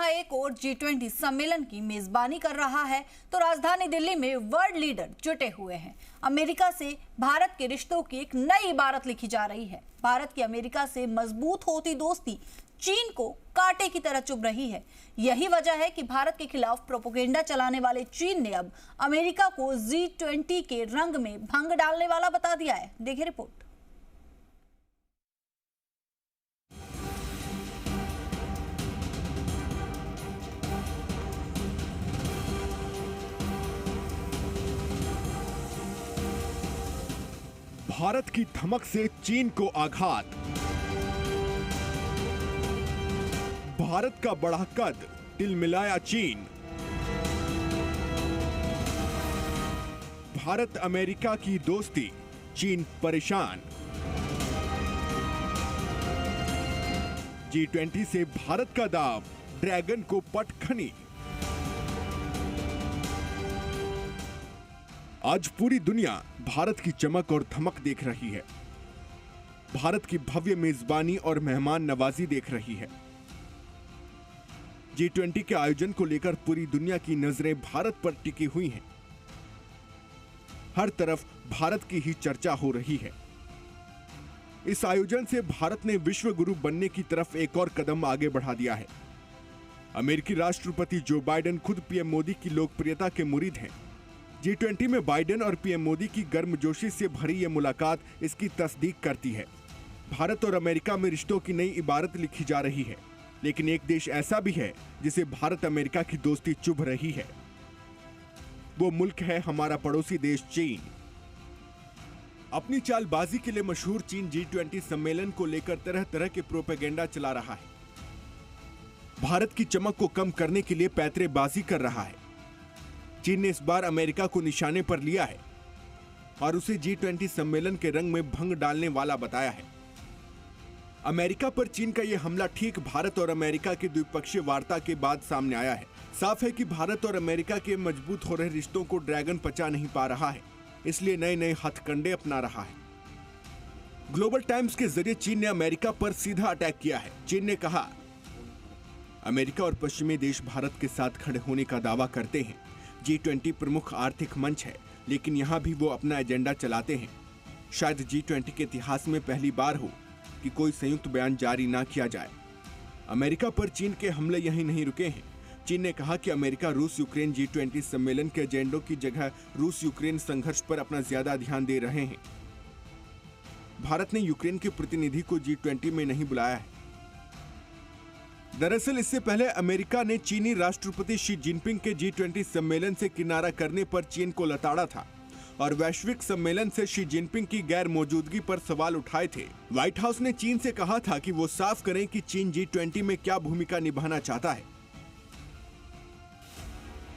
जहां एक और G20 सम्मेलन की मेजबानी कर रहा है तो राजधानी दिल्ली में वर्ल्ड लीडर जुटे हुए हैं। अमेरिका से भारत के रिश्तों की एक नई इबारत लिखी जा रही है। भारत की अमेरिका से मजबूत होती दोस्ती चीन को कांटे की तरह चुभ रही है। यही वजह है कि भारत के खिलाफ प्रोपेगेंडा चलाने वाले चीन ने अब अमेरिका को G20 के रंग में भंग डालने वाला बता दिया है। देखिए रिपोर्ट। भारत की धमक से चीन को आघात। भारत का बढ़ा कद तिलमिलाया चीन। भारत अमेरिका की दोस्ती, चीन परेशान। G20 से भारत का दाव, ड्रैगन को पटखनी। आज पूरी दुनिया भारत की चमक और धमक देख रही है। भारत की भव्य मेजबानी और मेहमान नवाजी देख रही है। G20 के आयोजन को लेकर पूरी दुनिया की नजरें भारत पर टिकी हुई हैं। हर तरफ भारत की ही चर्चा हो रही है। इस आयोजन से भारत ने विश्व गुरु बनने की तरफ एक और कदम आगे बढ़ा दिया है। अमेरिकी राष्ट्रपति जो बाइडेन खुद पीएम मोदी की लोकप्रियता के मुरीद हैं। G20 में बाइडेन और पीएम मोदी की गर्मजोशी से भरी यह मुलाकात इसकी तस्दीक करती है। भारत और अमेरिका में रिश्तों की नई इबारत लिखी जा रही है, लेकिन एक देश ऐसा भी है जिसे भारत अमेरिका की दोस्ती चुभ रही है। वो मुल्क है हमारा पड़ोसी देश चीन। अपनी चालबाजी के लिए मशहूर चीन G20 सम्मेलन को लेकर तरह तरह के प्रोपेगेंडा चला रहा है। भारत की चमक को कम करने के लिए पैंतरेबाजी कर रहा है। चीन ने इस बार अमेरिका को निशाने पर लिया है और उसे G20 सम्मेलन के रंग में भंग डालने वाला बताया है। अमेरिका पर चीन का यह हमला ठीक भारत और अमेरिका की द्विपक्षीय वार्ता के बाद सामने आया है। साफ है कि भारत और अमेरिका के मजबूत हो रहे रिश्तों को ड्रैगन पचा नहीं पा रहा है, इसलिए नए नए हथकंडे अपना रहा है। ग्लोबल टाइम्स के जरिए चीन ने अमेरिका पर सीधा अटैक किया है। चीन ने कहा, अमेरिका और पश्चिमी देश भारत के साथ खड़े होने का दावा करते हैं। G20 प्रमुख आर्थिक मंच है, लेकिन यहां भी वो अपना एजेंडा चलाते हैं। शायद G20 के इतिहास में पहली बार हो कि कोई संयुक्त बयान जारी ना किया जाए। अमेरिका पर चीन के हमले यहीं नहीं रुके हैं। चीन ने कहा कि अमेरिका रूस यूक्रेन G20 सम्मेलन के एजेंडों की जगह रूस यूक्रेन संघर्ष पर अपना ज्यादा ध्यान दे रहे हैं। भारत ने यूक्रेन के प्रतिनिधि को G20 में नहीं बुलाया है। दरअसल इससे पहले अमेरिका ने चीनी राष्ट्रपति शी जिनपिंग के G20 सम्मेलन से किनारा करने पर चीन को लताड़ा था और वैश्विक सम्मेलन से शी जिनपिंग की गैर मौजूदगी पर सवाल उठाए थे। व्हाइट हाउस ने चीन से कहा था कि वो साफ करें कि चीन G20 में क्या भूमिका निभाना चाहता है।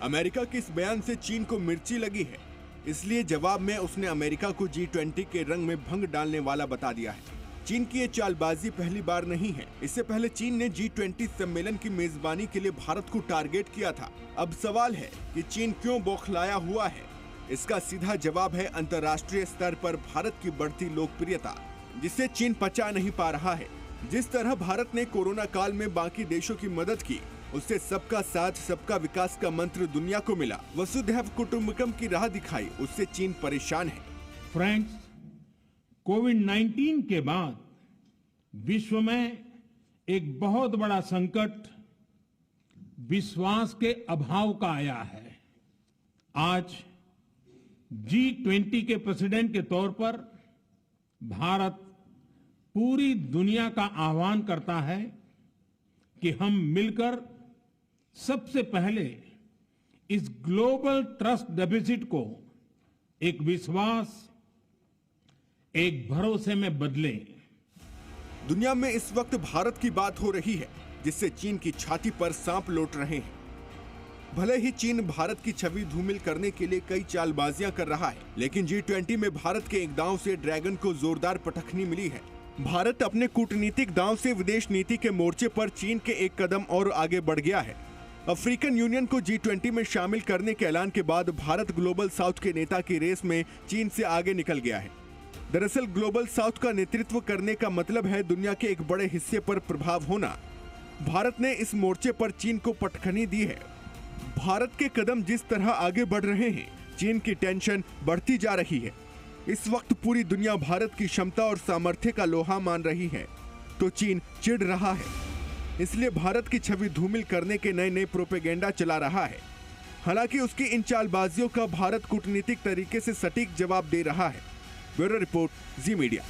अमेरिका के इस बयान से चीन को मिर्ची लगी है, इसलिए जवाब में उसने अमेरिका को G20 के रंग में भंग डालने वाला बता दिया है। चीन की ये चालबाजी पहली बार नहीं है। इससे पहले चीन ने G20 सम्मेलन की मेजबानी के लिए भारत को टारगेट किया था। अब सवाल है कि चीन क्यों बौखलाया हुआ है। इसका सीधा जवाब है अंतर्राष्ट्रीय स्तर पर भारत की बढ़ती लोकप्रियता, जिसे चीन पचा नहीं पा रहा है। जिस तरह भारत ने कोरोना काल में बाकी देशों की मदद की, उससे सबका साथ सबका विकास का मंत्र दुनिया को मिला। वसुधैव कुटुंबकम की राह दिखाई, उससे चीन परेशान है। फ्रेंड्स, कोविड-19 के बाद विश्व में एक बहुत बड़ा संकट विश्वास के अभाव का आया है। आज G20 के प्रेसिडेंट के तौर पर भारत पूरी दुनिया का आह्वान करता है कि हम मिलकर सबसे पहले इस ग्लोबल ट्रस्ट डेफिसिट को एक विश्वास, एक भरोसे में बदलें। दुनिया में इस वक्त भारत की बात हो रही है, जिससे चीन की छाती पर सांप लौट रहे हैं। भले ही चीन भारत की छवि धूमिल करने के लिए कई चालबाजियां कर रहा है, लेकिन G20 में भारत के एक दांव से ड्रैगन को जोरदार पटखनी मिली है। भारत अपने कूटनीतिक दांव से विदेश नीति के मोर्चे पर चीन के एक कदम और आगे बढ़ गया है। अफ्रीकन यूनियन को G20 में शामिल करने के ऐलान के बाद भारत ग्लोबल साउथ के नेता की रेस में चीन से आगे निकल गया है। दरअसल ग्लोबल साउथ का नेतृत्व करने का मतलब है दुनिया के एक बड़े हिस्से पर प्रभाव होना। भारत ने इस मोर्चे पर चीन को पटखनी दी है। भारत के कदम जिस तरह आगे बढ़ रहे हैं, चीन की टेंशन बढ़ती जा रही है। इस वक्त पूरी दुनिया भारत की क्षमता और सामर्थ्य का लोहा मान रही है, तो चीन चिढ़ रहा है। इसलिए भारत की छवि धूमिल करने के नए नए प्रोपेगेंडा चला रहा है। हालांकि उसकी इन चालबाजियों का भारत कूटनीतिक तरीके से सटीक जवाब दे रहा है। ब्यूरो रिपोर्ट, जी मीडिया।